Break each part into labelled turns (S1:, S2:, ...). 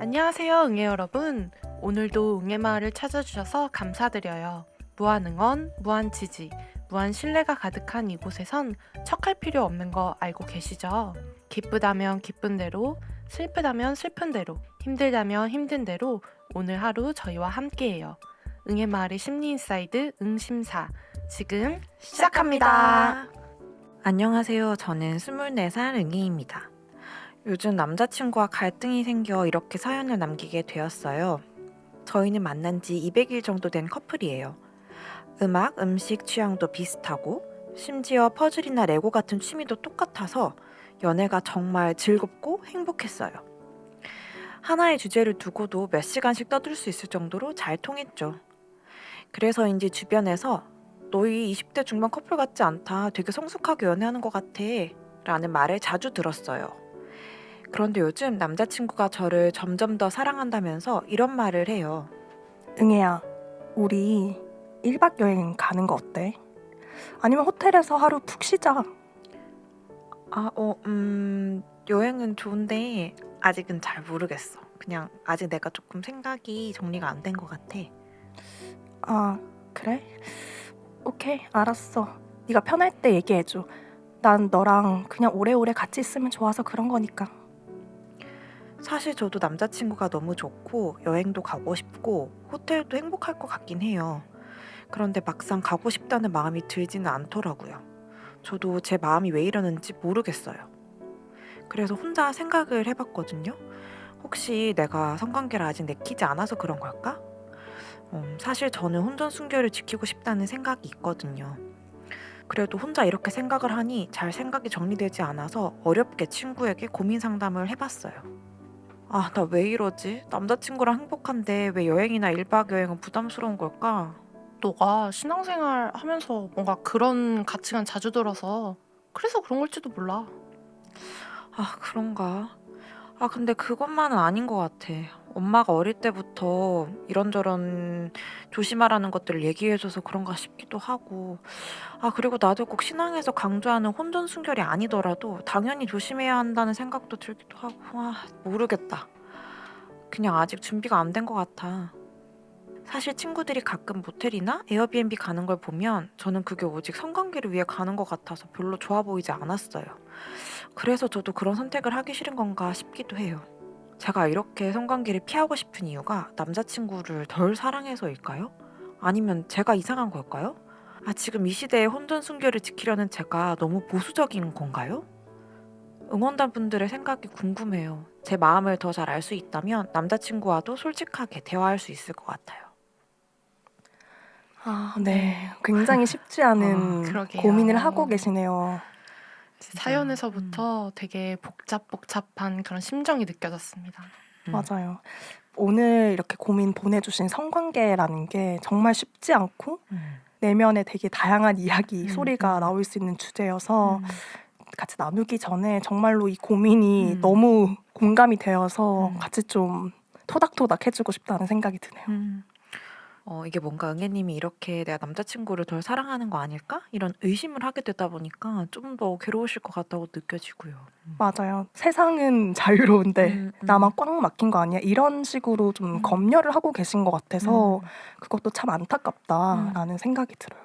S1: 안녕하세요, 응애 여러분. 오늘도 응애마을을 찾아주셔서 감사드려요. 무한응원, 무한지지, 무한신뢰가 가득한 이곳에선 척할 필요 없는 거 알고 계시죠? 기쁘다면 기쁜 대로, 슬프다면 슬픈 대로, 힘들다면 힘든 대로 오늘 하루 저희와 함께해요. 응애마을의 심리인사이드 응심사 지금 시작합니다.
S2: 안녕하세요. 저는 24살 응희입니다. 요즘 남자친구와 갈등이 생겨 이렇게 사연을 남기게 되었어요. 저희는 만난 지 200일 정도 된 커플이에요. 음악, 음식 취향도 비슷하고 심지어 퍼즐이나 레고 같은 취미도 똑같아서 연애가 정말 즐겁고 행복했어요. 하나의 주제를 두고도 몇 시간씩 떠들 수 있을 정도로 잘 통했죠. 그래서인지 주변에서 너희 20대 중반 커플 같지 않다. 되게 성숙하게 연애하는 것 같아. 라는 말을 자주 들었어요. 그런데 요즘 남자친구가 저를 점점 더 사랑한다면서 이런 말을 해요.
S3: 응애야, 우리 1박 여행 가는 거 어때? 아니면 호텔에서 하루 푹 쉬자.
S2: 여행은 좋은데 아직은 잘 모르겠어. 그냥 아직 내가 조금 생각이 정리가 안 된 것 같아.
S3: 아, 그래? 오케이, 알았어. 네가 편할 때 얘기해줘. 난 너랑 그냥 오래오래 같이 있으면 좋아서 그런 거니까.
S2: 사실 저도 남자친구가 너무 좋고 여행도 가고 싶고 호텔도 행복할 것 같긴 해요. 그런데 막상 가고 싶다는 마음이 들지는 않더라고요. 저도 제 마음이 왜 이러는지 모르겠어요. 그래서 혼자 생각을 해봤거든요. 혹시 내가 성관계를 아직 내키지 않아서 그런 걸까? 사실 저는 혼전 순결을 지키고 싶다는 생각이 있거든요. 그래도 혼자 이렇게 생각을 하니 잘 생각이 정리되지 않아서 어렵게 친구에게 고민 상담을 해봤어요. 아, 나 왜 이러지? 남자친구랑 행복한데 왜 여행이나 1박 여행은 부담스러운 걸까?
S1: 너가 신앙생활 하면서 뭔가 그런 가치관 자주 들어서 그래서 그런 걸지도 몰라.
S2: 아, 그런가? 아, 근데 그것만은 아닌 것 같아. 엄마가 어릴 때부터 이런저런 조심하라는 것들을 얘기해줘서 그런가 싶기도 하고. 아, 그리고 나도 꼭 신앙에서 강조하는 혼전 순결이 아니더라도 당연히 조심해야 한다는 생각도 들기도 하고. 아, 모르겠다. 그냥 아직 준비가 안 된 것 같아. 사실 친구들이 가끔 모텔이나 에어비앤비 가는 걸 보면 저는 그게 오직 성관계를 위해 가는 것 같아서 별로 좋아 보이지 않았어요. 그래서 저도 그런 선택을 하기 싫은 건가 싶기도 해요. 제가 이렇게 성관계를 피하고 싶은 이유가 남자친구를 덜 사랑해서일까요? 아니면 제가 이상한 걸까요? 아, 지금 이 시대에 혼전 순결을 지키려는 제가 너무 보수적인 건가요? 응원단 분들의 생각이 궁금해요. 제 마음을 더 잘 알 수 있다면 남자친구와도 솔직하게 대화할 수 있을 것 같아요.
S3: 아, 네. 굉장히 쉽지 않은
S1: 그러게요.
S3: 고민을 하고 계시네요.
S1: 사연에서부터 되게 복잡한 그런 심정이 느껴졌습니다.
S3: 맞아요. 오늘 이렇게 고민 보내주신 성관계라는 게 정말 쉽지 않고 내면에 되게 다양한 이야기, 소리가 나올 수 있는 주제여서 같이 나누기 전에 정말로 이 고민이 너무 공감이 되어서 같이 좀 토닥토닥 해주고 싶다는 생각이 드네요.
S2: 이게 뭔가 응애님이 이렇게 내가 남자친구를 덜 사랑하는 거 아닐까? 이런 의심을 하게 되다 보니까 좀 더 괴로우실 것 같다고 느껴지고요.
S3: 맞아요. 세상은 자유로운데 나만 꽉 막힌 거 아니야? 이런 식으로 좀 검열을 하고 계신 것 같아서 그것도 참 안타깝다라는 생각이 들어요.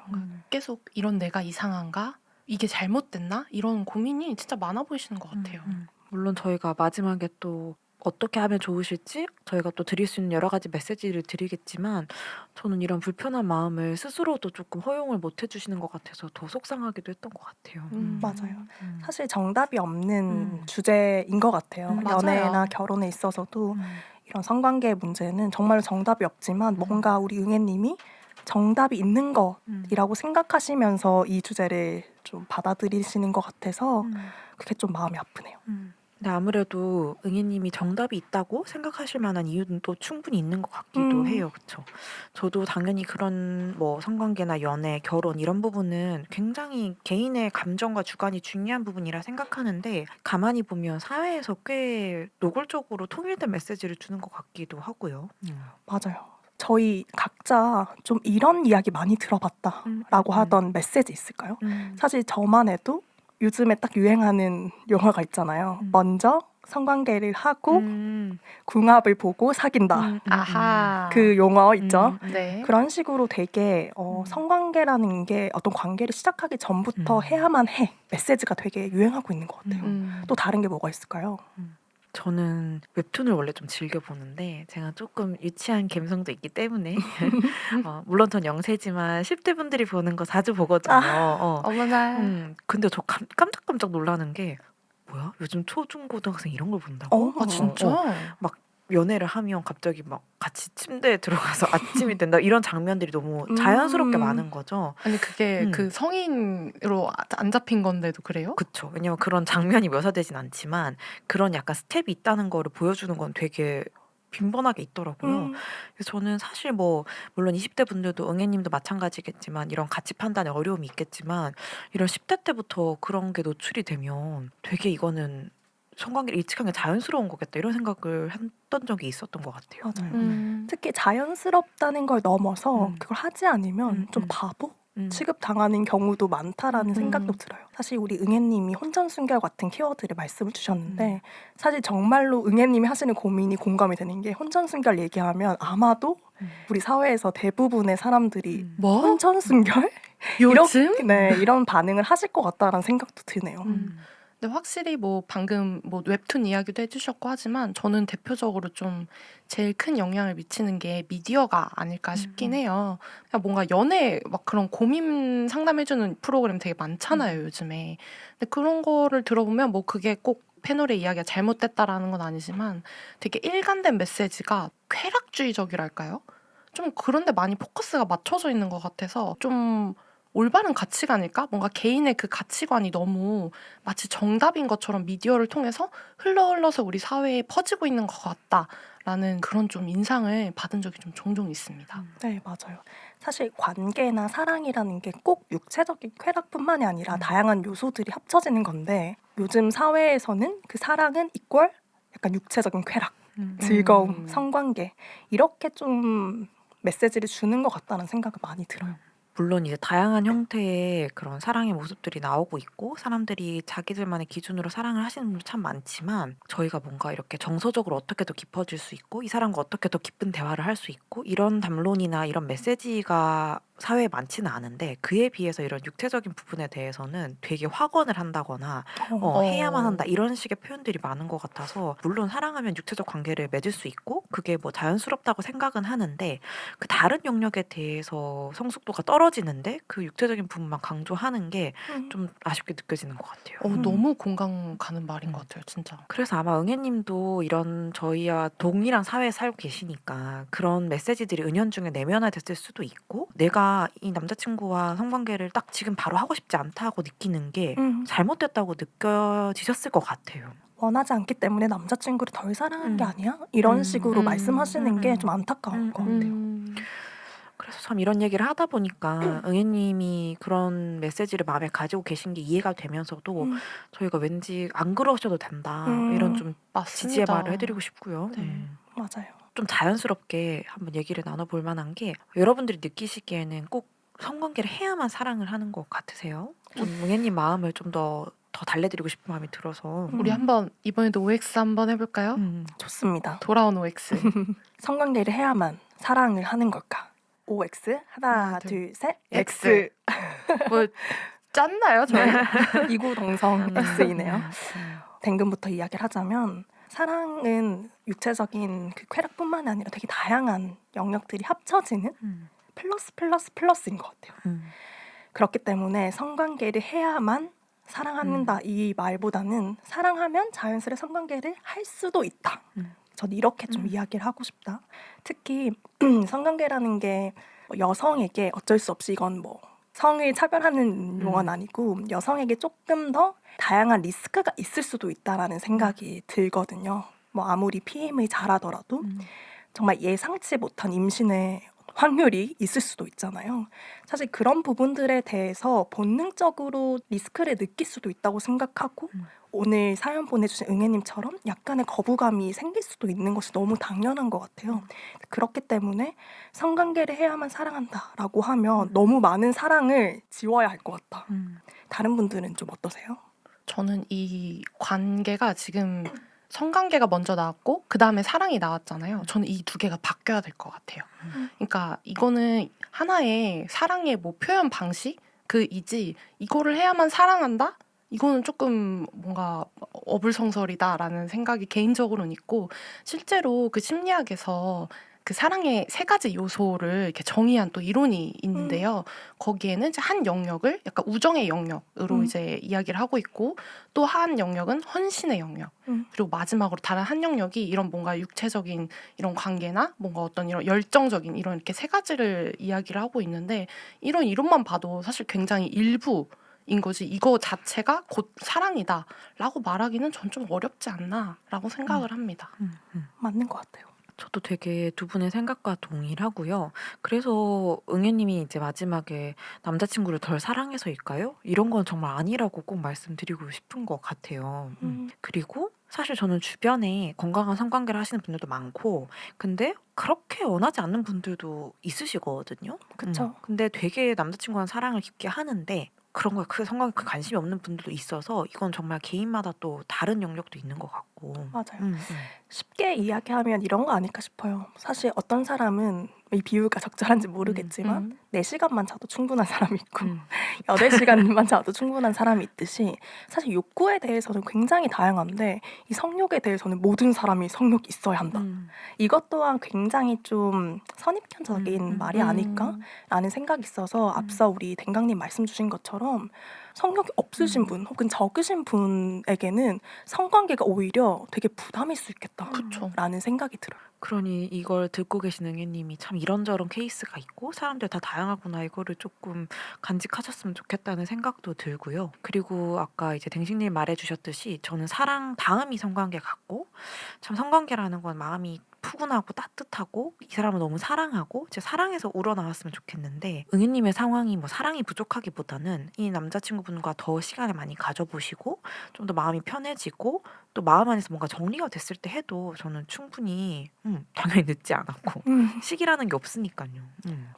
S1: 계속 이런 내가 이상한가? 이게 잘못됐나? 이런 고민이 진짜 많아 보이시는 것 같아요.
S2: 물론 저희가 마지막에 또 어떻게 하면 좋으실지 저희가 또 드릴 수 있는 여러 가지 메시지를 드리겠지만 저는 이런 불편한 마음을 스스로도 조금 허용을 못 해주시는 것 같아서 더 속상하기도 했던 것 같아요.
S3: 맞아요. 사실 정답이 없는 주제인 것 같아요.
S1: 맞아요.
S3: 연애나 결혼에 있어서도 이런 성관계 문제는 정말 정답이 없지만 뭔가 우리 응애님이 정답이 있는 것이라고 생각하시면서 이 주제를 좀 받아들이시는 것 같아서 그게 좀 마음이 아프네요.
S2: 근데 아무래도 응애님이 정답이 있다고 생각하실 만한 이유는 또 충분히 있는 것 같기도 해요. 그쵸? 저도 당연히 그런 뭐 성관계나 연애, 결혼 이런 부분은 굉장히 개인의 감정과 주관이 중요한 부분이라 생각하는데 가만히 보면 사회에서 꽤 노골적으로 통일된 메시지를 주는 것 같기도 하고요.
S3: 맞아요. 저희 각자 좀 이런 이야기 많이 들어봤다라고 하던 메시지 있을까요? 사실 저만 해도 요즘에 딱 유행하는 영화가 있잖아요. 먼저 성관계를 하고
S2: 음.
S3: 궁합을 보고 사귄다.
S1: 아하.
S3: 그 용어 있죠.
S1: 네.
S3: 그런 식으로 되게
S2: 음.
S3: 성관계라는 게 어떤 관계를 시작하기 전부터 해야만 해 메시지가 되게 유행하고 있는 것 같아요. 또 다른 게 뭐가 있을까요?
S2: 저는 웹툰을 원래 좀 즐겨 보는데 제가 조금 유치한 감성도 있기 때문에 물론 전 영세지만 10대 분들이 보는 거 자주 보거든요.
S1: 어머나.
S2: 근데 저 깜짝깜짝 놀라는 게 뭐야? 요즘 초중고등학생 이런 걸 본다고?
S3: 어,
S1: 아 진짜?
S2: 연애를 하면 갑자기 막 같이 침대에 들어가서 아침이 된다 이런 장면들이 너무 자연스럽게 많은 거죠.
S1: 아니 그게 그 성인으로 안 잡힌 건데도 그래요?
S2: 그쵸. 왜냐면 그런 장면이 묘사되진 않지만 그런 약간 스텝이 있다는 거를 보여주는 건 되게 빈번하게 있더라고요. 그래서 저는 사실 뭐 물론 20대 분들도 응애님도 마찬가지겠지만 이런 가치 판단에 어려움이 있겠지만 이런 10대 때부터 그런 게 노출이 되면 되게 이거는 성관계를 일치한 게 자연스러운 거겠다 이런 생각을 했던 적이 있었던 것 같아요.
S3: 맞아요. 특히 자연스럽다는 걸 넘어서 그걸 하지 않으면 좀 바보 취급당하는 경우도 많다라는 생각도 들어요. 사실 우리 응애님이 혼전순결 같은 키워드를 말씀을 주셨는데 사실 정말로 응애님이 하시는 고민이 공감이 되는 게 혼전순결 얘기하면 아마도 우리 사회에서 대부분의 사람들이
S1: 뭐?
S3: 혼전순결?
S1: 요즘?
S3: 이런 반응을 하실 것 같다라는 생각도 드네요.
S1: 근데 확실히 뭐 방금 뭐 웹툰 이야기도 해주셨고 하지만 저는 대표적으로 좀 제일 큰 영향을 미치는 게 미디어가 아닐까 싶긴 해요. 그냥 뭔가 연애 막 그런 고민 상담해주는 프로그램 되게 많잖아요 요즘에. 근데 그런 거를 들어보면 뭐 그게 꼭 패널의 이야기가 잘못됐다라는 건 아니지만 되게 일관된 메시지가 쾌락주의적이랄까요? 좀 그런데 많이 포커스가 맞춰져 있는 것 같아서 좀 올바른 가치관일까? 뭔가 개인의 그 가치관이 너무 마치 정답인 것처럼 미디어를 통해서 흘러서 우리 사회에 퍼지고 있는 것 같다라는 그런 좀 인상을 받은 적이 좀 종종 있습니다.
S3: 네, 맞아요. 사실 관계나 사랑이라는 게 꼭 육체적인 쾌락뿐만이 아니라 다양한 요소들이 합쳐지는 건데 요즘 사회에서는 그 사랑은 이퀄 약간 육체적인 쾌락, 즐거움, 성관계 이렇게 좀 메시지를 주는 것 같다는 생각을 많이 들어요.
S2: 물론 이제 다양한 형태의 그런 사랑의 모습들이 나오고 있고 사람들이 자기들만의 기준으로 사랑을 하시는 분들 참 많지만 저희가 뭔가 이렇게 정서적으로 어떻게 더 깊어질 수 있고 이 사람과 어떻게 더 깊은 대화를 할 수 있고 이런 담론이나 이런 메시지가 사회에 많지는 않은데 그에 비해서 이런 육체적인 부분에 대해서는 되게 확언을 한다거나 해야만 한다 이런 식의 표현들이 많은 것 같아서 물론 사랑하면 육체적 관계를 맺을 수 있고 그게 뭐 자연스럽다고 생각은 하는데 그 다른 영역에 대해서 성숙도가 떨어지는데 그 육체적인 부분만 강조하는 게 좀 아쉽게 느껴지는 것 같아요.
S1: 너무 공감 가는 말인 것 같아요, 진짜.
S2: 그래서 아마 응애님도 이런 저희와 동일한 사회에 살고 계시니까 그런 메시지들이 은연중에 내면화됐을 수도 있고 내가 이 남자친구와 성관계를 딱 지금 바로 하고 싶지 않다고 느끼는 게 잘못됐다고 느껴지셨을 것 같아요.
S3: 원하지 않기 때문에 남자친구를 덜 사랑한 게 아니야? 이런 식으로 말씀하시는 게 좀 안타까운 것 같아요.
S2: 그래서 참 이런 얘기를 하다 보니까 응애님이 그런 메시지를 마음에 가지고 계신 게 이해가 되면서도 저희가 왠지 안 그러셔도 된다 이런 좀 지지의
S1: 맞습니다.
S2: 말을 해드리고 싶고요.
S3: 맞아요.
S2: 좀 자연스럽게 한번 얘기를 나눠볼 만한 게 여러분들이 느끼시기에는 꼭 성관계를 해야만 사랑을 하는 것 같으세요? 좀 응애님 마음을 좀 더 달래드리고 싶은 마음이 들어서
S1: 우리 한번 이번에도 OX 한번 해볼까요?
S3: 좋습니다.
S1: 돌아온 OX.
S3: 성관계를 해야만 사랑을 하는 걸까? OX 하나 둘 셋 X.
S1: 뭐 짰나요 저희?
S3: 이구동성 X이네요. 댕금부터 이야기를 하자면 사랑은 육체적인 그 쾌락뿐만 아니라 되게 다양한 영역들이 합쳐지는 플러스인 것 같아요. 그렇기 때문에 성관계를 해야만 사랑한다 이 말보다는 사랑하면 자연스레 성관계를 할 수도 있다. 저는 이렇게 좀 이야기를 하고 싶다. 특히 성관계라는 게 여성에게 어쩔 수 없이 이건 뭐 성을 차별하는 용어는 아니고 여성에게 조금 더 다양한 리스크가 있을 수도 있다라는 생각이 들거든요. 뭐 아무리 PM을 잘하더라도 정말 예상치 못한 임신의 확률이 있을 수도 있잖아요. 사실 그런 부분들에 대해서 본능적으로 리스크를 느낄 수도 있다고 생각하고 오늘 사연 보내주신 응애님처럼 약간의 거부감이 생길 수도 있는 것이 너무 당연한 것 같아요. 그렇기 때문에 성관계를 해야만 사랑한다라고 하면 너무 많은 사랑을 지워야 할 것 같다. 다른 분들은 좀 어떠세요?
S1: 저는 이 관계가 지금 성관계가 먼저 나왔고 그 다음에 사랑이 나왔잖아요. 저는 이 두 개가 바뀌어야 될 것 같아요. 그러니까 이거는 하나의 사랑의 뭐 표현 방식 그이지 이거를 해야만 사랑한다? 이거는 조금 뭔가 어불성설이다라는 생각이 개인적으로는 있고 실제로 그 심리학에서 그 사랑의 세 가지 요소를 이렇게 정의한 또 이론이 있는데요. 거기에는 이제 한 영역을 약간 우정의 영역으로 이제 이야기를 하고 있고 또 한 영역은 헌신의 영역 그리고 마지막으로 다른 한 영역이 이런 뭔가 육체적인 이런 관계나 뭔가 어떤 이런 열정적인 이런 이렇게 세 가지를 이야기를 하고 있는데 이런 이론만 봐도 사실 굉장히 일부인 거지 이거 자체가 곧 사랑이다라고 말하기는 전 좀 어렵지 않나라고 생각을 합니다.
S3: 맞는 것 같아요.
S2: 저도 되게 두 분의 생각과 동의를 하고요. 그래서 응애님이 이제 마지막에 남자친구를 덜 사랑해서일까요? 이런 건 정말 아니라고 꼭 말씀드리고 싶은 것 같아요. 그리고 사실 저는 주변에 건강한 성관계를 하시는 분들도 많고 근데 그렇게 원하지 않는 분들도 있으시거든요.
S3: 그쵸.
S2: 근데 되게 남자친구랑 사랑을 깊게 하는데 그런 거에 그 성관계 관심이 없는 분들도 있어서 이건 정말 개인마다 또 다른 영역도 있는 것 같고.
S3: 맞아요. 쉽게 이야기하면 이런 거 아닐까 싶어요. 사실 어떤 사람은 이 비유가 적절한지 모르겠지만 4시간만 자도 충분한 사람이 있고 8시간만 자도 충분한 사람이 있듯이 사실 욕구에 대해서는 굉장히 다양한데 이 성욕에 대해서는 모든 사람이 성욕이 있어야 한다. 이것 또한 굉장히 좀 선입견적인 말이 아닐까라는 생각이 있어서 앞서 우리 댕강님 말씀 주신 것처럼 성욕이 없으신 분 혹은 적으신 분에게는 성관계가 오히려 되게 부담일 수 있겠다라는 생각이 들어요.
S2: 그러니 이걸 듣고 계신 응애님이 참 이런저런 케이스가 있고 사람들 다 다양하구나 이거를 조금 간직하셨으면 좋겠다는 생각도 들고요. 그리고 아까 이제 댕식님 말해주셨듯이 저는 사랑 다음이 성관계 같고 참 성관계라는 건 마음이 푸근하고 따뜻하고 이 사람을 너무 사랑하고 제 사랑해서 우러나왔으면 좋겠는데 응애님의 상황이 뭐 사랑이 부족하기보다는 이 남자친구분과 더 시간을 많이 가져보시고 좀 더 마음이 편해지고 또 마음 안에서 뭔가 정리가 됐을 때 해도 저는 충분히 당연히 늦지 않았고 시기라는 게 없으니까요.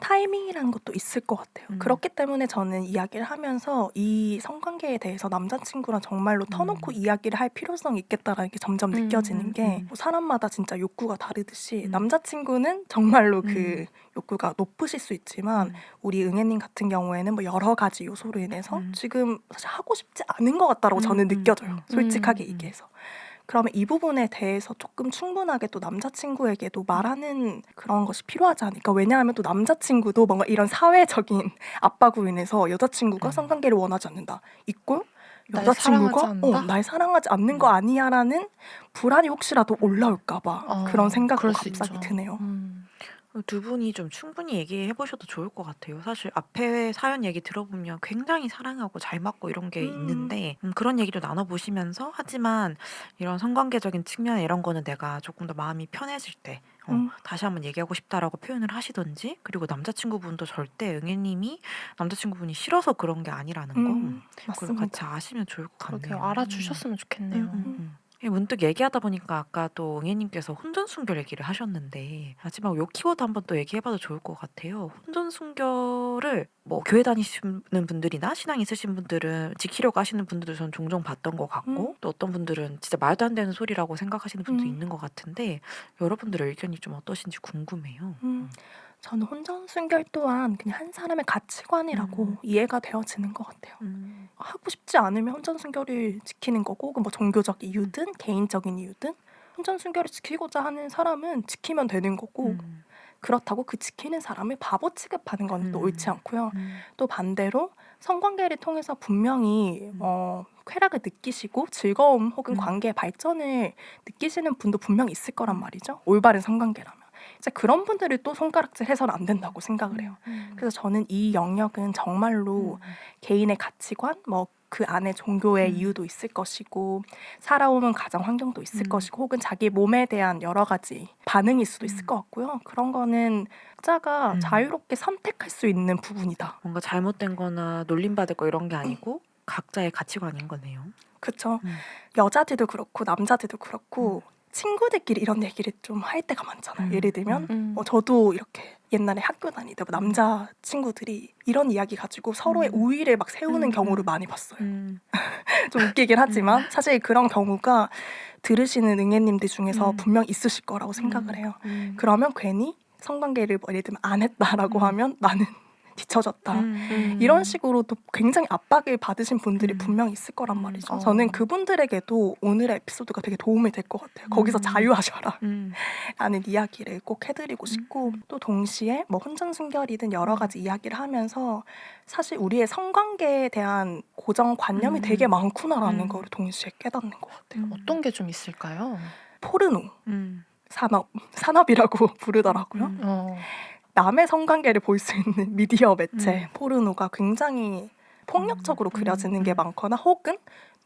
S3: 타이밍이라는 것도 있을 것 같아요. 그렇기 때문에 저는 이야기를 하면서 이 성관계에 대해서 남자친구랑 정말로 터놓고 이야기를 할 필요성이 있겠다라는 게 점점 느껴지는 게 뭐 사람마다 진짜 욕구가 다르듯이 남자친구는 정말로 그 욕구가 높으실 수 있지만 우리 응애님 같은 경우에는 뭐 여러 가지 요소로 인해서 지금 사실 하고 싶지 않은 것 같다라고 저는 느껴져요. 솔직하게 얘기해서. 그러면 이 부분에 대해서 조금 충분하게 또 남자친구에게도 말하는 그런 것이 필요하지 않을까. 왜냐하면 또 남자친구도 뭔가 이런 사회적인 압박으로 인해서 여자친구가 성관계를 원하지 않는다. 있고 여자친구가 날 사랑하지 않는 거 아니야라는 불안이 혹시라도 올라올까 봐 그런 생각도 갑자기 드네요.
S2: 두 분이 좀 충분히 얘기해 보셔도 좋을 것 같아요. 사실 앞에 사연 얘기 들어보면 굉장히 사랑하고 잘 맞고 이런 게 있는데 그런 얘기도 나눠보시면서 하지만 이런 성관계적인 측면 이런 거는 내가 조금 더 마음이 편해질 때 다시 한번 얘기하고 싶다라고 표현을 하시던지 그리고 남자친구분도 절대 응애님이 남자친구분이 싫어서 그런 게 아니라는 거 그걸 같이 아시면 좋을 것 같네요.
S1: 그러게요. 알아주셨으면 좋겠네요.
S2: 문득 얘기하다 보니까 아까 또 응애님께서 혼전순결 얘기를 하셨는데 마지막 요 키워드 한번 또 얘기해봐도 좋을 것 같아요. 혼전순결을 뭐 교회 다니시는 분들이나 신앙 있으신 분들은 지키려고 하시는 분들도 저는 종종 봤던 것 같고 또 어떤 분들은 진짜 말도 안 되는 소리라고 생각하시는 분도 있는 것 같은데 여러분들의 의견이 좀 어떠신지 궁금해요.
S3: 저는 혼전순결 또한 그냥 한 사람의 가치관이라고 이해가 되어지는 것 같아요. 하고 싶지 않으면 혼전순결을 지키는 거고 혹은 뭐 종교적 이유든 개인적인 이유든 혼전순결을 지키고자 하는 사람은 지키면 되는 거고 그렇다고 그 지키는 사람을 바보 취급하는 건 또 옳지 않고요. 또 반대로 성관계를 통해서 분명히 쾌락을 느끼시고 즐거움 혹은 관계의 발전을 느끼시는 분도 분명히 있을 거란 말이죠. 올바른 성관계라면. 이제 그런 분들을 또 손가락질 해서는 안 된다고 생각을 해요. 그래서 저는 이 영역은 정말로 개인의 가치관, 뭐 그 안에 종교의 이유도 있을 것이고 살아오는 가정 환경도 있을 것이고 혹은 자기 몸에 대한 여러 가지 반응일 수도 있을 것 같고요. 그런 거는 각자가 자유롭게 선택할 수 있는 부분이다.
S2: 뭔가 잘못된 거나 놀림받을 거 이런 게 아니고 각자의 가치관인 거네요.
S3: 그렇죠. 여자들도 그렇고 남자들도 그렇고 친구들끼리 이런 얘기를 좀 할 때가 많잖아요. 예를 들면 저도 이렇게 옛날에 학교 다니다 남자 친구들이 이런 이야기 가지고 서로의 우위를 막 세우는 경우를 많이 봤어요. 좀 웃기긴 하지만 사실 그런 경우가 들으시는 응애님들 중에서
S2: 음.
S3: 분명 있으실 거라고 생각을 해요.
S2: 음.
S3: 그러면 괜히 성관계를 뭐 예를 들면 안 했다라고
S2: 음.
S3: 하면 나는 뒤처졌다.
S2: 음.
S3: 이런 식으로 또 굉장히 압박을 받으신 분들이
S2: 음.
S3: 분명 있을 거란 말이죠.
S1: 어.
S3: 저는 그분들에게도 오늘의 에피소드가 되게 도움이 될 것 같아요. 거기서 자유하셔라
S2: 음.
S3: 라는 이야기를 꼭 해드리고 싶고 또 동시에 뭐 혼전순결이든 여러 가지 이야기를 하면서 사실 우리의 성관계에 대한 고정관념이 되게 많구나라는 걸 동시에 깨닫는 것 같아요.
S1: 어떤 게 좀 있을까요?
S3: 포르노
S2: 음.
S3: 산업이라고 부르더라고요.
S2: 음.
S1: 어.
S3: 남의 성관계를 볼 수 있는 미디어 매체 포르노가 굉장히 폭력적으로 그려지는 게 많거나 혹은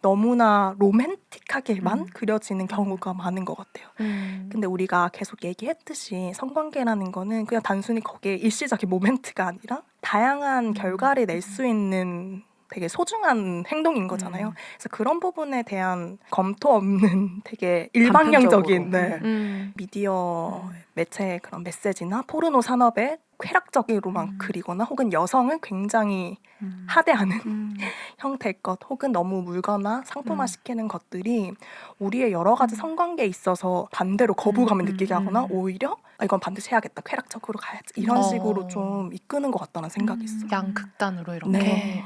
S3: 너무나 로맨틱하게만 그려지는 경우가 많은 것 같아요. 근데 우리가 계속 얘기했듯이 성관계라는 거는 그냥 단순히 거기에 일시적인 모멘트가 아니라 다양한 결과를 낼 수 있는 되게 소중한 행동인 거잖아요. 그래서 그런 부분에 대한 검토 없는 되게 일방향적인
S2: 단편적으로.
S3: 미디어 매체의 그런 메시지나 포르노 산업의 쾌락적으로만 그리거나 혹은 여성을 굉장히 하대하는 형태의 것 혹은 너무 물거나 상품화시키는 것들이 우리의 여러 가지 성관계에 있어서 반대로 거부감을 느끼게 하거나 오히려 이건 반드시 해야겠다, 쾌락적으로 가야지 이런 식으로 좀 이끄는 것 같다는 생각이 있어요.
S1: 양극단으로 이렇게.
S3: 네.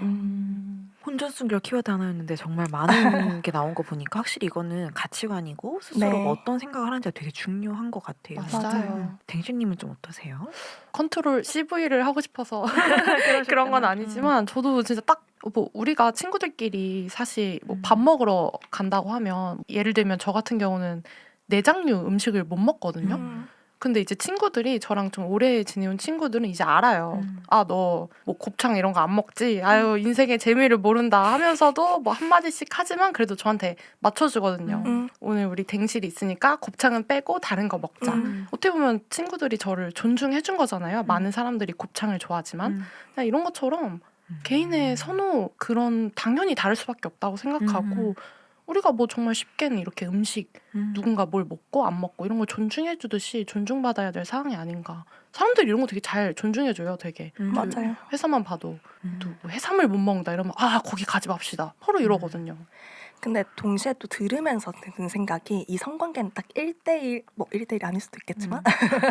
S2: 혼전순결 키워드 하나였는데 정말 많은 게 나온 거 보니까 확실히 이거는 가치관이고 스스로가
S3: 네.
S2: 어떤 생각을 하는지가 되게 중요한 것 같아요.
S1: 맞아요.
S2: 댕신님은 좀 어떠세요?
S1: 컨트롤 CV를 하고 싶어서 그런 건 아니지만 저도 진짜 딱 뭐 우리가 친구들끼리 사실 뭐 밥 먹으러 간다고 하면 예를 들면 저 같은 경우는 내장류 음식을 못 먹거든요. 근데 이제 친구들이 저랑 좀 오래 지내온 친구들은 이제 알아요. 아, 너 뭐 곱창 이런 거 안 먹지? 아유, 인생의 재미를 모른다 하면서도 뭐 한마디씩 하지만 그래도 저한테 맞춰주거든요. 오늘 우리 댕실이 있으니까 곱창은 빼고 다른 거 먹자. 어떻게 보면 친구들이 저를 존중해준 거잖아요. 많은 사람들이 곱창을 좋아하지만. 그냥 이런 것처럼 개인의 선호 그런 당연히 다를 수밖에 없다고 생각하고 우리가 뭐 정말 쉽게는 이렇게 음식 누군가 뭘 먹고 안 먹고 이런 걸 존중해주듯이 존중받아야 될 사항이 아닌가. 사람들이 이런 거 되게 잘 존중해줘요. 되게
S3: 맞아요.
S1: 회사만 봐도 또 뭐 해산물 못 먹는다 이러면 아 거기 가지 맙시다. 서로 이러거든요.
S3: 근데 동시에 또 들으면서 드는 생각이 이 성관계는 딱 1대1 뭐 1대1이 아닐 수도 있겠지만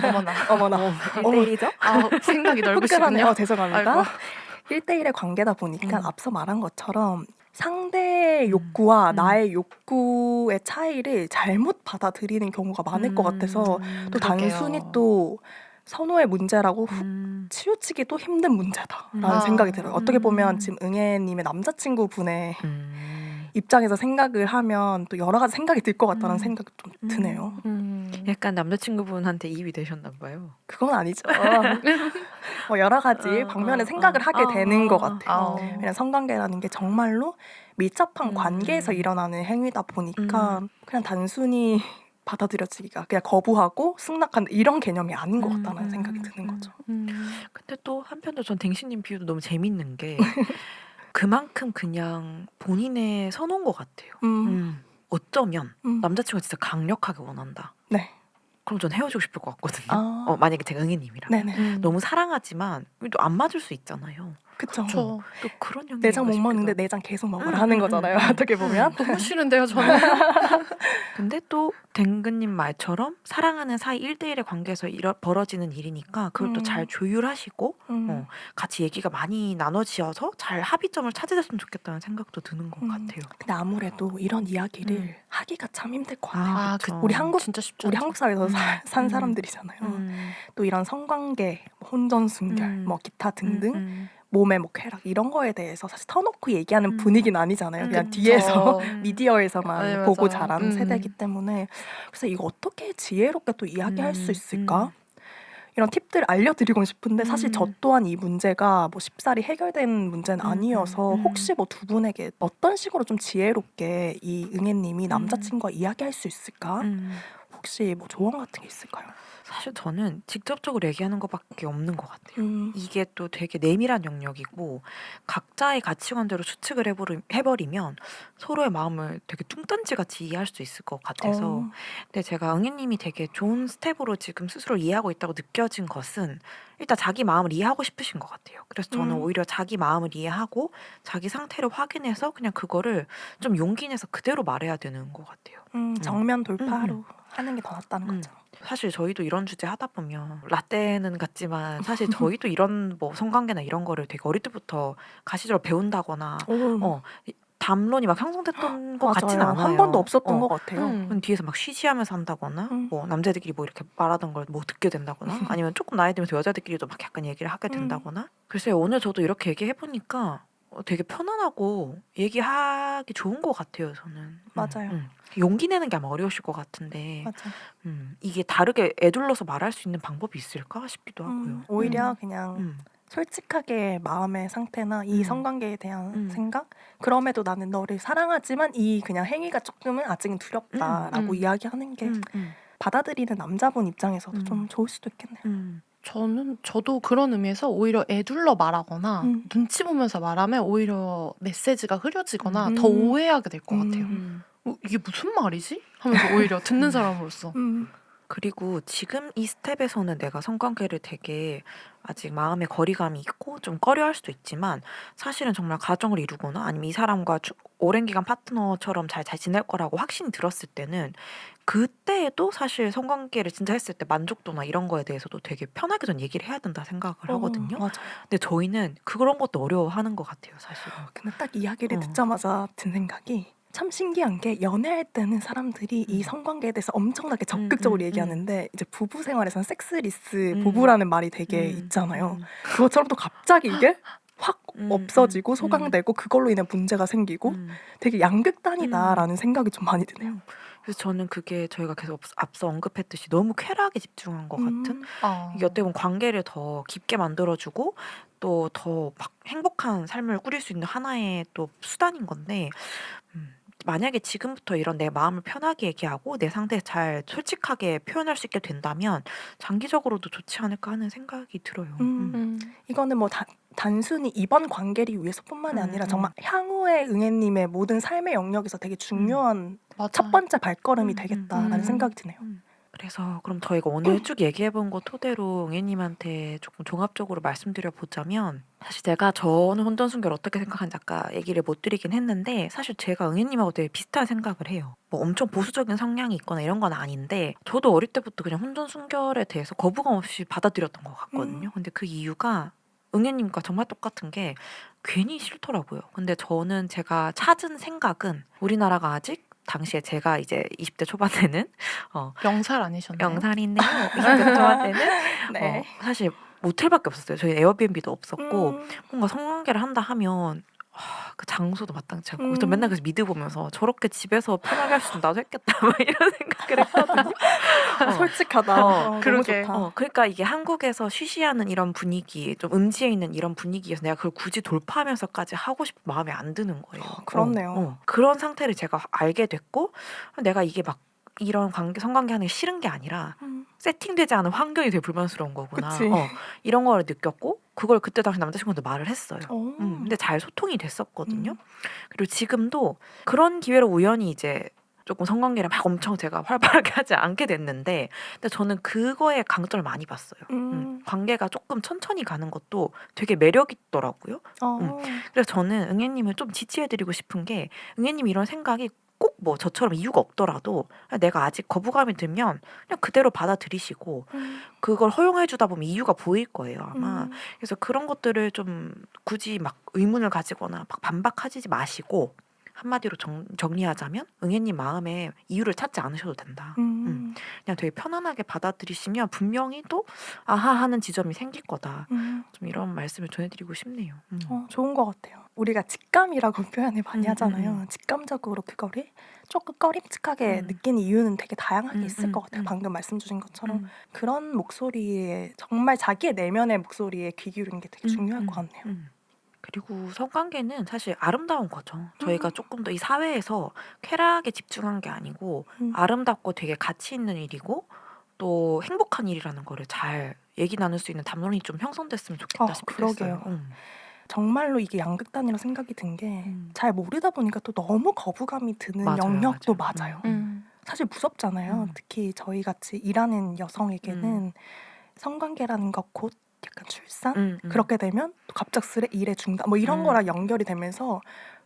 S1: 어머나.
S3: 어머나
S2: 1대1이죠?
S1: 아, 생각이 넓으시군요.
S3: 죄송합니다.
S1: 아이고.
S3: 1대1의 관계다 보니까 앞서 말한 것처럼 상대의 욕구와 나의 욕구의 차이를 잘못 받아들이는 경우가 많을 것 같아서 또
S1: 그러게요.
S3: 단순히 또 선호의 문제라고 치우치기도 힘든 문제다라는 생각이 들어요. 어떻게 보면 지금 응애님의 남자친구분의 입장에서 생각을 하면 또 여러 가지 생각이 들 것 같다는 생각이 좀 드네요.
S2: 약간 남자친구분한테 이입이 되셨나 봐요.
S3: 그건 아니죠. 뭐 여러 가지 방면의 생각을 하게 되는 것 같아요. 왜냐면 성관계라는 게 정말로 밀접한 관계에서 일어나는 행위다 보니까 그냥 단순히 받아들여지기가 그냥 거부하고 승낙한다 이런 개념이 아닌 것 같다는 생각이 드는 거죠.
S2: 근데 또 한편으로 전 댕신님 비유도 너무 재밌는 게 그만큼 그냥 본인의 선호인 것 같아요. 어쩌면 남자친구가 진짜 강력하게 원한다.
S3: 네.
S2: 그럼 전 헤어지고 싶을 것 같거든요.
S3: 아.
S2: 만약에 제가 응애님이라면.
S3: 네네.
S2: 너무 사랑하지만 또 안 맞을 수 있잖아요.
S3: 그쵸.
S1: 저
S2: 또 그런 영향이
S3: 내장 못 먹는데 내장 계속 먹으라 하는 거잖아요. 어떻게 보면.
S1: 너무 싫은데요, 저는.
S2: 근데 또 댕근님 말처럼 사랑하는 사이 1대1의 관계에서 벌어지는 일이니까 그걸 또 잘 조율하시고 같이 얘기가 많이 나눠지어서 잘 합의점을 찾으셨으면 좋겠다는 생각도 드는 것 같아요.
S3: 근데 아무래도 이런 이야기를 하기가 참 힘들 것 같아요.
S1: 아,
S2: 그쵸.
S3: 우리 한국
S1: 진짜 쉽지
S3: 우리
S1: 않죠.
S3: 한국 사회에서 산 사람들이잖아요. 또 이런 성관계, 혼전순결, 뭐 기타 등등 몸의 뭐 쾌락 이런 거에 대해서 사실 터놓고 얘기하는 분위기는 아니잖아요. 그냥 뒤에서 미디어에서만
S1: 네,
S3: 보고
S1: 맞아요.
S3: 자란 세대이기 때문에 그래서 이거 어떻게 지혜롭게 또 이야기할 수 있을까? 이런 팁들 알려드리고 싶은데 사실 저 또한 이 문제가 뭐 쉽사리 해결된 문제는 아니어서 혹시 뭐 두 분에게 어떤 식으로 좀 지혜롭게 이 응애님이 남자친구와 이야기할 수 있을까? 혹시 뭐 조언 같은 게 있을까요?
S2: 사실 저는 직접적으로 얘기하는 것밖에 없는 것 같아요. 이게 또 되게 내밀한 영역이고 각자의 가치관대로 추측을 해버리면 서로의 마음을 되게 뚱딴지같이 이해할 수 있을 것 같아서 근데 제가 응애님이 되게 좋은 스텝으로 지금 스스로 이해하고 있다고 느껴진 것은 일단 자기 마음을 이해하고 싶으신 것 같아요. 그래서 저는
S3: 음.
S2: 오히려 자기 마음을 이해하고 자기 상태를 확인해서 그냥 그거를 좀 용기 내서 그대로 말해야 되는 것 같아요.
S3: 정면 돌파로 하는 게 더 낫다는
S2: 음.
S3: 거죠.
S2: 사실 저희도 이런 주제 하다 보면 라떼는 같지만 사실 저희도 이런 뭐 성관계나 이런 거를 되게 어릴 때부터 가시적으로 배운다거나
S3: 오,
S2: 담론이 막 형성됐던 것 같진
S3: 맞아요.
S2: 않아요.
S3: 한 번도 없었던 것 같아요.
S2: 그럼 뒤에서 막 쉬쉬하면서 한다거나
S3: 음.
S2: 뭐 남자들끼리 뭐 이렇게 말하던 걸 뭐 듣게 된다거나 아니면 조금 나이 들면서 여자들끼리도 막 약간 얘기를 하게 된다거나 글쎄요 오늘 저도 이렇게 얘기해 보니까 되게 편안하고 얘기하기 좋은 것 같아요 저는.
S3: 맞아요.
S2: 용기 내는 게 아마 어려우실 것 같은데
S3: 맞아.
S2: 이게 다르게 애둘러서 말할 수 있는 방법이 있을까 싶기도 하고요.
S3: 오히려 그냥
S2: 음.
S3: 솔직하게 마음의 상태나 이
S2: 음.
S3: 성관계에 대한
S2: 음.
S3: 생각, 그럼에도 나는 너를 사랑하지만 이 그냥 행위가 조금은 아직은 두렵다라고 이야기하는 게 받아들이는 남자분 입장에서도 좀 좋을 수도 있겠네요.
S1: 저도 그런 의미에서 오히려 애둘러 말하거나 눈치 보면서 말하면 오히려 메시지가 흐려지거나 더 오해하게 될 것 같아요. 이게 무슨 말이지? 하면서 오히려 듣는 사람으로서.
S2: 그리고 지금 이 스텝에서는 내가 성관계를 되게 아직 마음에 거리감이 있고 좀 꺼려할 수도 있지만 사실은 정말 가정을 이루거나 아니면 이 사람과 오랜 기간 파트너처럼 잘 지낼 거라고 확신이 들었을 때는 그때에도 사실 성관계를 진짜 했을 때 만족도나 이런 거에 대해서도 되게 편하게 전 얘기를 해야 된다 생각을 하거든요.
S3: 맞아요.
S2: 근데 저희는 그런 것도 어려워하는 것 같아요, 사실은.
S3: 근데 딱 이야기를 듣자마자 든 생각이 참 신기한 게 연애할 때는 사람들이 이 성관계에 대해서 엄청나게 적극적으로 얘기하는데 이제 부부 생활에서는 섹스리스 부부라는 말이 되게 있잖아요. 그것처럼 또 갑자기 이게 확 없어지고 소강되고 그걸로 인해 문제가 생기고 되게 양극단이다라는 생각이 좀 많이 드네요.
S2: 그래서 저는 그게 저희가 계속 앞서 언급했듯이 너무 쾌락에 집중한 것 같은 이게 어떻게 보면 관계를 더 깊게 만들어주고 또 더 막 행복한 삶을 꾸릴 수 있는 하나의 또 수단인 건데 만약에 지금부터 이런 내 마음을 편하게 얘기하고 내 상태에 잘 솔직하게 표현할 수 있게 된다면 장기적으로도 좋지 않을까 하는 생각이 들어요.
S3: 이거는 뭐 단순히 이번 관계를 위해서뿐만이 아니라 정말 향후의 응애님의 모든 삶의 영역에서 되게 중요한 첫 번째 발걸음이 되겠다라는 생각이 드네요.
S2: 그래서 그럼 저희가 오늘 쭉 얘기해본 거 토대로 응애님한테 조금 종합적으로 말씀드려 보자면 사실 저는 혼전순결 어떻게 생각하는지 아까 얘기를 못 드리긴 했는데 사실 제가 응애님하고 되게 비슷한 생각을 해요. 뭐 엄청 보수적인 성향이 있거나 이런 건 아닌데 저도 어릴 때부터 그냥 혼전순결에 대해서 거부감 없이 받아들였던 것 같거든요. 근데 그 이유가 응애님과 정말 똑같은 게 괜히 싫더라고요. 근데 저는 제가 찾은 생각은 우리나라가 아직 당시에 제가 이제 20대 초반에는
S1: 영살 아니셨나요?
S2: 영살인데요. 20대 초반에는
S3: 네.
S2: 사실 모텔밖에 없었어요. 저희 에어비앤비도 없었고 뭔가 성관계를 한다 하면 그 장소도 마땅치 않고 그래서 맨날 그래서 미드 보면서 저렇게 집에서 편하게 할 수 있으면 나도 했겠다 막 이런 생각을 했거든요.
S3: 솔직하다. 너무
S1: 그러게.
S3: 좋다.
S2: 그러니까 이게 한국에서 쉬쉬하는 이런 분위기, 좀 음지에 있는 이런 분위기에서 내가 그걸 굳이 돌파하면서까지 하고 싶은 마음이 안 드는 거예요.
S3: 그렇네요.
S2: 그런 상태를 제가 알게 됐고 내가 이게 막 이런 성관계 하는 게 싫은 게 아니라 세팅되지 않은 환경이 되게 불만스러운 거구나.
S3: 그치.
S2: 이런 걸 느꼈고 그걸 그때 당시 남자친구한테 말을 했어요.
S3: 오.
S2: 근데 잘 소통이 됐었거든요. 그리고 지금도 그런 기회로 우연히 이제 조금 성관계를 막 엄청 제가 활발하게 하지 않게 됐는데 근데 저는 그거에 강점을 많이 봤어요. 관계가 조금 천천히 가는 것도 되게 매력 있더라고요. 그래서 저는 응애님을 좀 지지해드리고 싶은 게 응애님이 이런 생각이 꼭 뭐 저처럼 이유가 없더라도 내가 아직 거부감이 들면 그냥 그대로 받아들이시고 그걸 허용해주다 보면 이유가 보일 거예요 아마. 그래서 그런 것들을 좀 굳이 막 의문을 가지거나 막 반박하지 마시고 한마디로 정리하자면 응애님 마음에 이유를 찾지 않으셔도 된다. 그냥 되게 편안하게 받아들이시면 분명히 또 아하 하는 지점이 생길 거다. 좀 이런 말씀을 전해드리고 싶네요.
S3: 좋은 것 같아요. 우리가 직감이라고 표현을 많이 하잖아요. 직감적으로 그거를 조금 꺼림칙하게 느끼는 이유는 되게 다양하게 있을 것 같아요. 방금 말씀 주신 것처럼 그런 목소리에 정말 자기의 내면의 목소리에 귀 기울이는 게 되게 중요할 것 같네요.
S2: 그리고 성관계는 사실 아름다운 거죠. 저희가 조금 더 이 사회에서 쾌락에 집중한 게 아니고 아름답고 되게 가치 있는 일이고 또 행복한 일이라는 거를 잘 얘기 나눌 수 있는 담론이 좀 형성됐으면 좋겠다 싶어요.
S3: 그러게요. 정말로 이게 양극단이라 생각이 든 게 잘 모르다 보니까 또 너무 거부감이 드는 영역도 맞아요. 사실 무섭잖아요. 특히 저희 같이 일하는 여성에게는 성관계라는 것 곧 약간 출산 그렇게 되면 또 갑작스레 일의 중단 뭐 이런
S2: 음.
S3: 거랑 연결이 되면서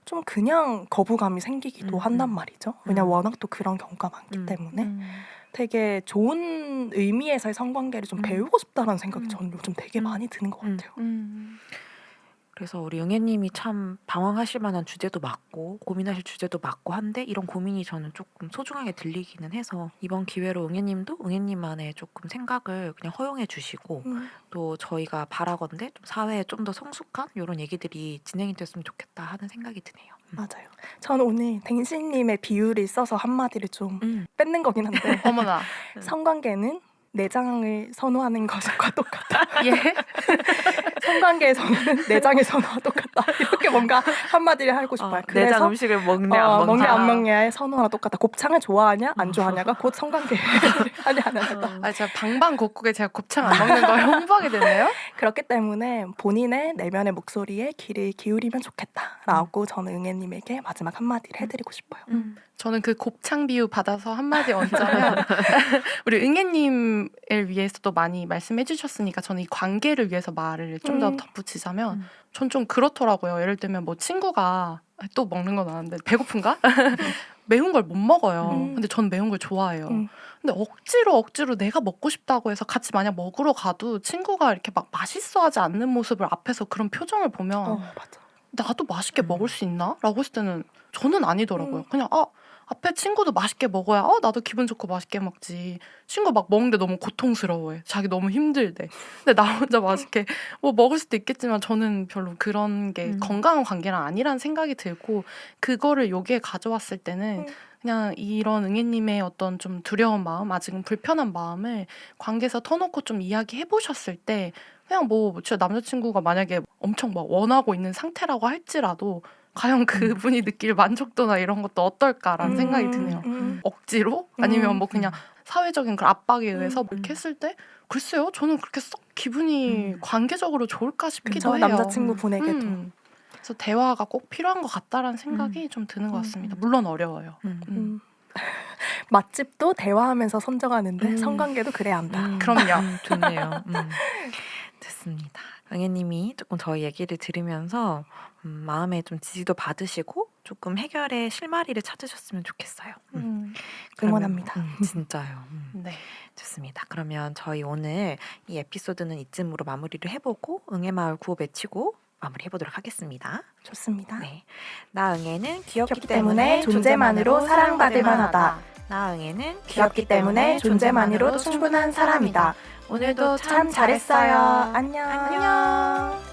S3: 좀 그냥 거부감이 생기기도 한단 말이죠. 왜냐면 워낙 또 그런 경우가 많기 때문에 되게 좋은 의미에서의 성관계를 좀 배우고 싶다라는 생각이 저는 요즘 되게 많이 드는 것 같아요.
S2: 그래서 우리 응애님이 참 방황하실 만한 주제도 맞고 고민하실 주제도 맞고 한데 이런 고민이 저는 조금 소중하게 들리기는 해서 이번 기회로 응애님도 응애님만의 조금 생각을 그냥 허용해 주시고 또 저희가 바라건대 좀 사회에 좀 더 성숙한 이런 얘기들이 진행이 됐으면 좋겠다 하는 생각이 드네요.
S3: 맞아요. 저는 오늘 댕신님의 비유를 써서 한마디를 좀 뺏는 거긴 한데
S1: 어머나.
S3: 성관계는 내장을 선호하는 것과 똑같다.
S1: 예?
S3: 성관계에서는 내장을 선호와 똑같다. 이렇게 뭔가 한마디를 하고 싶어요.
S2: 내장 음식을 먹네 안
S3: 먹냐
S2: 먹냐.
S3: 안 먹냐의 선호와 똑같다. 곱창을 좋아하냐 안 좋아하냐가 곧 성관계 하냐 안 하냐다.
S1: 아, 제가 방방곡곡에 제가 곱창 안 먹는 걸 홍보하게 되네요.
S3: 그렇기 때문에 본인의 내면의 목소리에 귀를 기울이면 좋겠다라고 저는 응애님에게 마지막 한마디를 해드리고 싶어요.
S1: 저는 그 곱창 비유 받아서 한마디 얹자면 우리 응애님을 위해서도 많이 말씀해 주셨으니까 저는 이 관계를 위해서 말을 좀 더 덧붙이자면 전 좀 그렇더라고요. 예를 들면 뭐 친구가 또 먹는 건 아는데 배고픈가? 매운 걸 못 먹어요. 근데 전 매운 걸 좋아해요. 근데 억지로 내가 먹고 싶다고 해서 같이 만약 먹으러 가도 친구가 이렇게 막 맛있어 하지 않는 모습을 앞에서 그런 표정을 보면
S3: 맞아.
S1: 나도 맛있게 먹을 수 있나? 라고 했을 때는 저는 아니더라고요. 그냥 앞에 친구도 맛있게 먹어야 나도 기분 좋고 맛있게 먹지. 친구 막 먹는데 너무 고통스러워해. 자기 너무 힘들대. 근데 나 혼자 맛있게 뭐 먹을 수도 있겠지만 저는 별로 그런 게 건강한 관계랑 아니라는 생각이 들고 그거를 여기에 가져왔을 때는 그냥 이런 응애님의 어떤 좀 두려운 마음, 아직은 불편한 마음을 관계에서 터놓고 좀 이야기해 보셨을 때 그냥 뭐 진짜 남자친구가 만약에 엄청 막 원하고 있는 상태라고 할지라도 과연 그분이 느낄 만족도나 이런 것도 어떨까라는 생각이 드네요. 억지로? 아니면 뭐 그냥 사회적인 그런 압박에 의해서 이렇게 했을 때 글쎄요. 저는 그렇게 썩 기분이 관계적으로 좋을까 싶기도
S3: 그쵸?
S1: 해요.
S3: 남자친구 보내게도.
S1: 그래서 대화가 꼭 필요한 것 같다라는 생각이 좀 드는 것 같습니다. 물론 어려워요.
S3: 맛집도 대화하면서 선정하는데 성관계도 그래야 한다.
S1: 그럼요.
S2: 좋네요. 됐습니다. 응애님이 조금 저희 얘기를 들으면서 마음에 좀 지지도 받으시고 조금 해결의 실마리를 찾으셨으면 좋겠어요.
S3: 응원합니다.
S2: 진짜요.
S1: 네.
S2: 좋습니다. 그러면 저희 오늘 이 에피소드는 이쯤으로 마무리를 해보고 응애마을 구호 외치고 마무리해보도록 하겠습니다.
S3: 좋습니다.
S2: 네. 나 응애는
S3: 귀엽기 때문에 존재만으로 사랑받을 만하다.
S2: 나 응애는
S3: 귀엽기 때문에 존재만으로 충분한 사람이다.
S2: 오늘도
S3: 참 잘했어요. 안녕.
S2: 안녕.